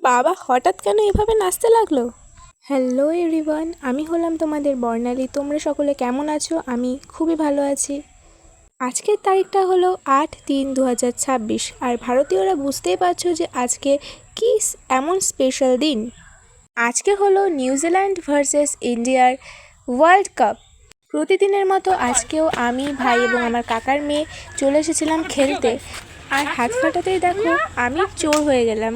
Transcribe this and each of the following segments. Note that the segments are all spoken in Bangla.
বাবা হঠাৎ কেন এভাবে নাচতে লাগলো? হ্যালো এভরিওয়ান, আমি হলাম তোমাদের বর্ণালী। তোমরা সকলে কেমন আছো? আমি খুবই ভালো আছি। আজকের তারিখটা হলো 8/3/2026, আর ভারতীয়রা বুঝতেই পারছো যে আজকে কি এমন স্পেশাল দিন। আজকে হলো নিউজিল্যান্ড ভার্সেস ইন্ডিয়ার ওয়ার্ল্ড কাপ। প্রতিদিনের মতো আজকেও আমি, ভাই এবং আমার কাকার মেয়ে চলে এসেছিলাম খেলতে, আর হাত ফাটাতেই দেখো আমি চোর হয়ে গেলাম।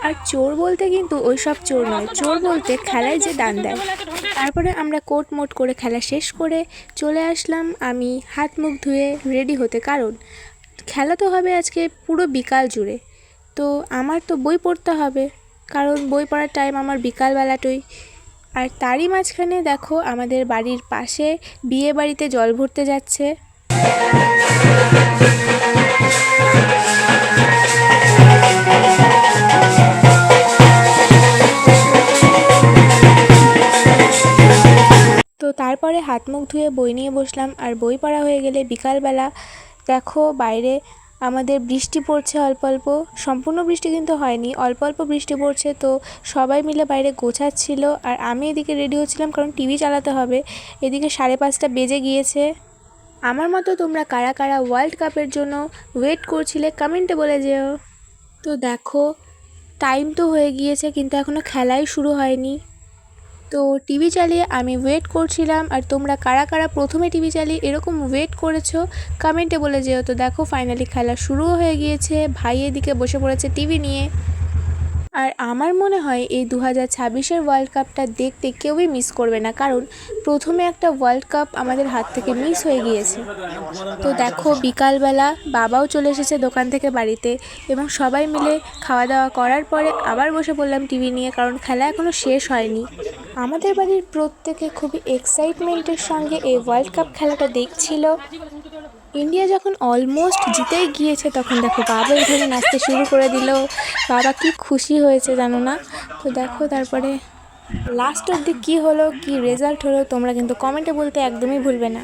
আর চোর বলতে কিন্তু ওই সব চোর নয়, চোর বলতে খেলায় যে দান দেয়। তারপরে আমরা কোট মোট করে খেলা শেষ করে চলে আসলাম আমি হাত মুখ ধুয়ে রেডি হতে, কারণ খেলা তো হবে আজকে পুরো বিকাল জুড়ে। তো আমার তো বই পড়তে হবে, কারণ বই পড়ার টাইম আমার বিকালবেলাটাই। আর তারই মাঝখানে দেখো আমাদের বাড়ির পাশে বিয়ে বাড়িতে জল ভরতে যাচ্ছে। তো তারপরে হাত মুখ ধুয়ে বই নিয়ে বসলাম, আর বই পড়া হয়ে গেলে বিকালবেলা দেখো বাইরে আমাদের বৃষ্টি পড়ছে অল্প অল্প, সম্পূর্ণ বৃষ্টি কিন্তু হয়নি, অল্প অল্প বৃষ্টি পড়ছে। তো সবাই মিলে বাইরে গোছাচ্ছিল, আর আমি এদিকে রেডি হচ্ছিলাম কারণ টিভি চালাতে হবে। এদিকে 5:30 বেজে গিয়েছে। আমার মতো তোমরা কারা কারা ওয়ার্ল্ড কাপের জন্য ওয়েট করছিলে কমেন্টে বলে যেও। তো দেখো টাইম তো হয়ে গিয়েছে কিন্তু এখনও খেলাই শুরু হয়নি। তো টিভি চালিয়ে আমি ওয়েট করছিলাম, আর তোমরা কারা কারা প্রথমে টিভি চালিয়ে এরকম ওয়েট করেছো কমেন্টে বলে যেও। তো দেখো ফাইনালি খেলা শুরুও হয়ে গিয়েছে, ভাই এদিকে বসে পড়েছে টিভি নিয়ে। আর আমার মনে হয় এই 2026-এর ওয়ার্ল্ড কাপটা দেখতে কেউই মিস করবে না, কারণ প্রথমে একটা ওয়ার্ল্ড কাপ আমাদের হাত থেকে মিস হয়ে গিয়েছে। তো দেখো বিকালবেলা বাবাও চলে এসেছে দোকান থেকে বাড়িতে, এবং সবাই মিলে খাওয়া দাওয়া করার পরে আবার বসে পড়লাম টিভি নিয়ে, কারণ খেলা এখনও শেষ হয়নি। আমাদের বাড়ির প্রত্যেকে খুবই এক্সাইটমেন্টের সঙ্গে এই ওয়ার্ল্ড কাপ খেলাটা দেখছিল। ইন্ডিয়া যখন অলমোস্ট জিতেই গিয়েছে তখন দেখো বাবা এখানে নাচতে শুরু করে দিল। বাবা কি খুশি হয়েছে জানো না? তো দেখো তারপরে লাস্ট অবধি কী হলো, কী রেজাল্ট হলো তোমরা কিন্তু কমেন্টে বলতে একদমই ভুলবে না।